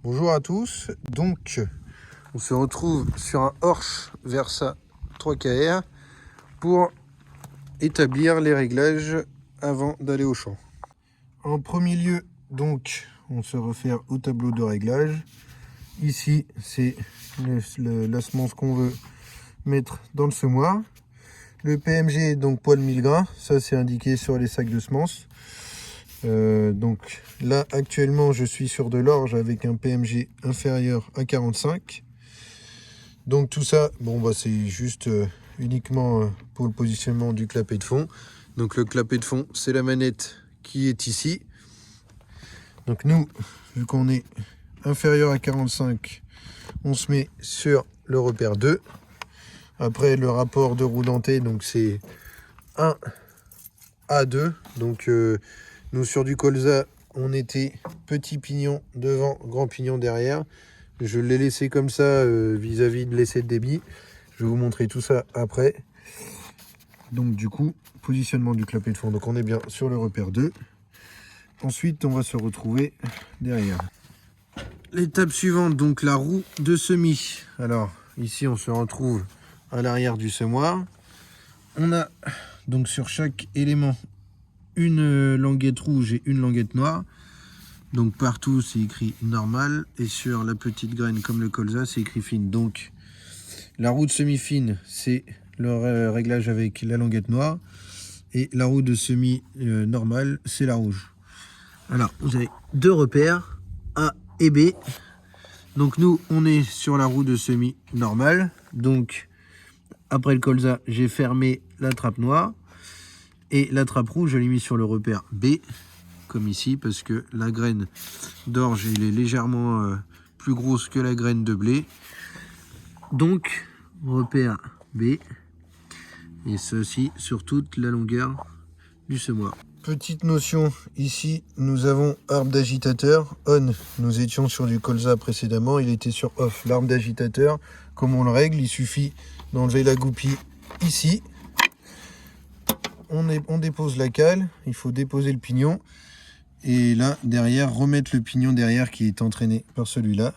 Bonjour à tous, donc on se retrouve sur un Horsch Versa 3KR pour établir les réglages avant d'aller au champ. En premier lieu, donc, on se réfère au tableau de réglage. Ici, c'est la semence qu'on veut mettre dans le semoir. Le PMG, donc poids de 1000 grains, ça c'est indiqué sur les sacs de semences. Donc là actuellement je suis sur de l'orge avec un PMG inférieur à 45. Donc tout ça, bon bah c'est juste uniquement pour le positionnement du clapet de fond. Donc le clapet de fond, c'est la manette qui est ici. Donc nous, vu qu'on est inférieur à 45, on se met sur le repère 2. Après le rapport de roue dentée, donc c'est 1 à 2. Donc nous sur du colza, on était petit pignon devant, grand pignon derrière. Je l'ai laissé comme ça vis-à-vis de l'essai de débit. Je vais vous montrer tout ça après. Donc du coup, positionnement du clapet de fond. Donc on est bien sur le repère 2. Ensuite, on va se retrouver derrière. L'étape suivante, donc la roue de semis. Alors ici, on se retrouve à l'arrière du semoir. On a donc sur chaque élément une languette rouge et une languette noire. Donc partout c'est écrit normal et sur la petite graine comme le colza c'est écrit fine. Donc la roue de semi fine c'est le réglage avec la languette noire et la roue de semi normale c'est la rouge. Alors vous avez deux repères A et B. Donc nous on est sur la roue de semi normale. Donc après le colza j'ai fermé la trappe noire. Et la trappe rouge, je l'ai mis sur le repère B, comme ici, parce que la graine d'orge elle est légèrement plus grosse que la graine de blé. Donc, repère B, et ceci sur toute la longueur du semoir. Petite notion, ici, nous avons arbre d'agitateur, on. Nous étions sur du colza précédemment, il était sur off. L'arbre d'agitateur, comme on le règle, il suffit d'enlever la goupille ici. On dépose la cale, il faut déposer le pignon et là derrière remettre le pignon derrière qui est entraîné par celui-là.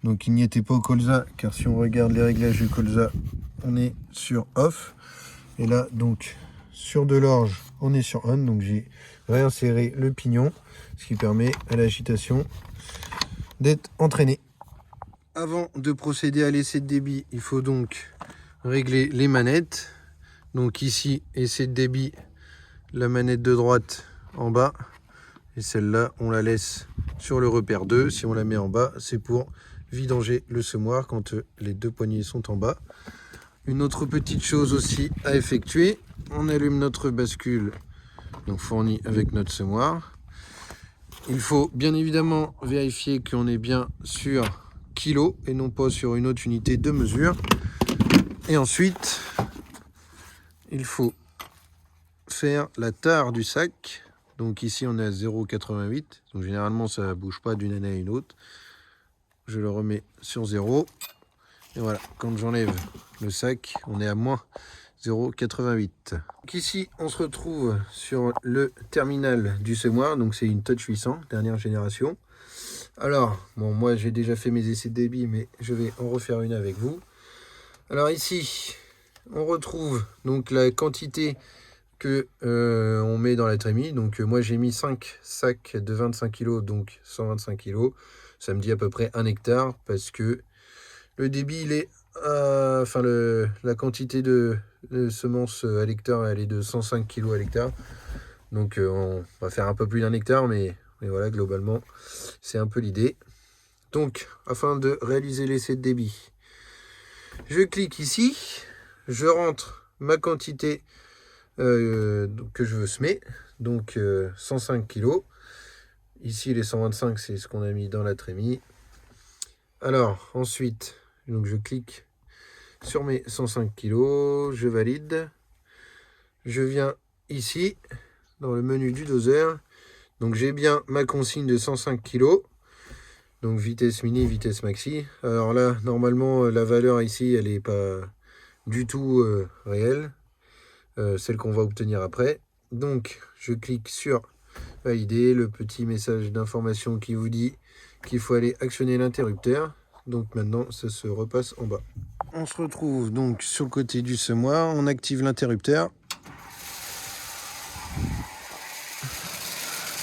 Donc il n'y était pas au colza car si on regarde les réglages du colza on est sur off et là donc sur de l'orge on est sur on. Donc j'ai réinséré le pignon ce qui permet à l'agitation d'être entraîné. Avant de procéder à l'essai de débit il faut donc régler les manettes. Donc ici, essai de débit, la manette de droite en bas. Et celle-là, on la laisse sur le repère 2. Si on la met en bas, c'est pour vidanger le semoir quand les deux poignées sont en bas. Une autre petite chose aussi à effectuer. On allume notre bascule, donc fournie avec notre semoir. Il faut bien évidemment vérifier qu'on est bien sur kilo et non pas sur une autre unité de mesure. Et ensuite, il faut faire la tare du sac. Donc ici on est à 0,88. Donc généralement ça ne bouge pas d'une année à une autre. Je le remets sur 0. Et voilà, quand j'enlève le sac, on est à moins 0,88. Donc ici on se retrouve sur le terminal du semoir. Donc c'est une Touch 800, dernière génération. Alors, bon moi j'ai déjà fait mes essais de débit, mais je vais en refaire une avec vous. Alors ici, on retrouve donc la quantité que on met dans la trémie. Donc moi j'ai mis 5 sacs de 25 kg, donc 125 kg. Ça me dit à peu près 1 hectare parce que le débit il est enfin la quantité de semences à l'hectare elle est de 105 kg à l'hectare. Donc on va faire un peu plus d'un hectare, mais voilà, globalement c'est un peu l'idée. Donc afin de réaliser l'essai de débit, je clique ici, je rentre ma quantité que je veux semer, donc 105 kg. Ici les 125 c'est ce qu'on a mis dans la trémie. Alors ensuite donc je clique sur mes 105 kg, je valide, je viens ici dans le menu du doseur, donc j'ai bien ma consigne de 105 kg, donc vitesse mini, vitesse maxi. Alors là normalement la valeur ici elle n'est pas du tout réelle, celle qu'on va obtenir après. Donc je clique sur validé. Le petit message d'information qui vous dit qu'il faut aller actionner l'interrupteur. Donc maintenant, ça se repasse en bas. On se retrouve donc sur le côté du semoir. On active l'interrupteur.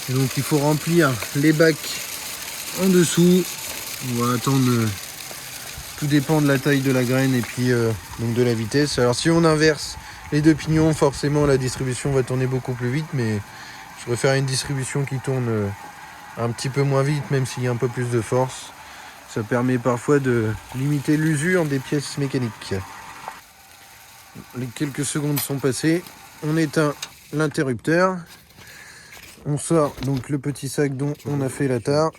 Donc il faut remplir les bacs en dessous. On va attendre. Tout dépend de la taille de la graine et puis donc de la vitesse. Alors si on inverse les deux pignons, forcément la distribution va tourner beaucoup plus vite, mais je préfère une distribution qui tourne un petit peu moins vite, même s'il y a un peu plus de force. Ça permet parfois de limiter l'usure des pièces mécaniques. Les quelques secondes sont passées. On éteint l'interrupteur. On sort donc le petit sac dont on a fait la tare.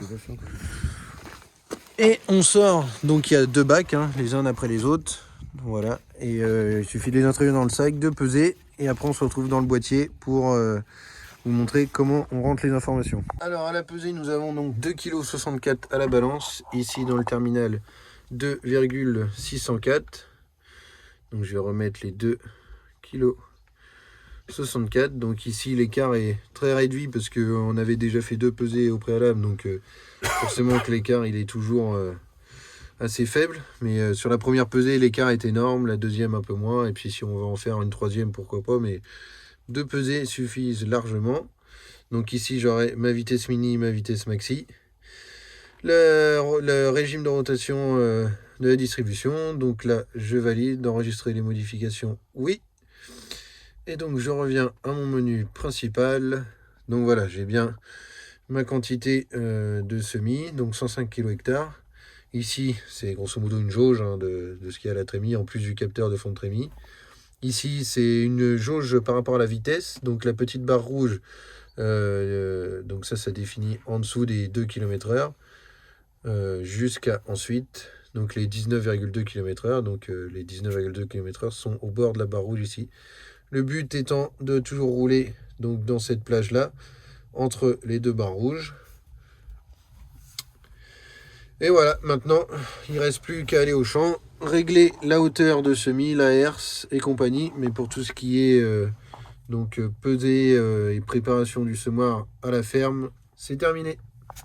Et on sort, donc il y a deux bacs, hein, les uns après les autres. Voilà, et il suffit de les introduire dans le sac, de peser, et après on se retrouve dans le boîtier pour vous montrer comment on rentre les informations. Alors à la pesée, nous avons donc 2,64 kg à la balance, ici dans le terminal 2,604. Donc je vais remettre les 2,64 kg. Donc ici l'écart est très réduit parce qu'on avait déjà fait deux pesées au préalable, donc forcément que l'écart il est toujours assez faible, mais sur la première pesée l'écart est énorme, la deuxième un peu moins, et puis si on va en faire une troisième pourquoi pas, mais deux pesées suffisent largement. Donc ici j'aurai ma vitesse mini, ma vitesse maxi, le régime de rotation de la distribution. Donc là je valide d'enregistrer les modifications, oui. Et donc je reviens à mon menu principal. Donc voilà, j'ai bien ma quantité de semis, donc 105 kg/h. Ici, c'est grosso modo une jauge hein, de ce qu'il y a à la trémie, en plus du capteur de fond de trémie. Ici, c'est une jauge par rapport à la vitesse. Donc la petite barre rouge, donc ça définit en dessous des 2 km/h jusqu'à ensuite donc les 19,2 km/h. Donc les 19,2 km/h sont au bord de la barre rouge ici. Le but étant de toujours rouler donc dans cette plage là entre les deux barres rouges. Et voilà, maintenant il ne reste plus qu'à aller au champ, régler la hauteur de semis, la herse et compagnie. Mais pour tout ce qui est donc pesée et préparation du semoir à la ferme, c'est terminé.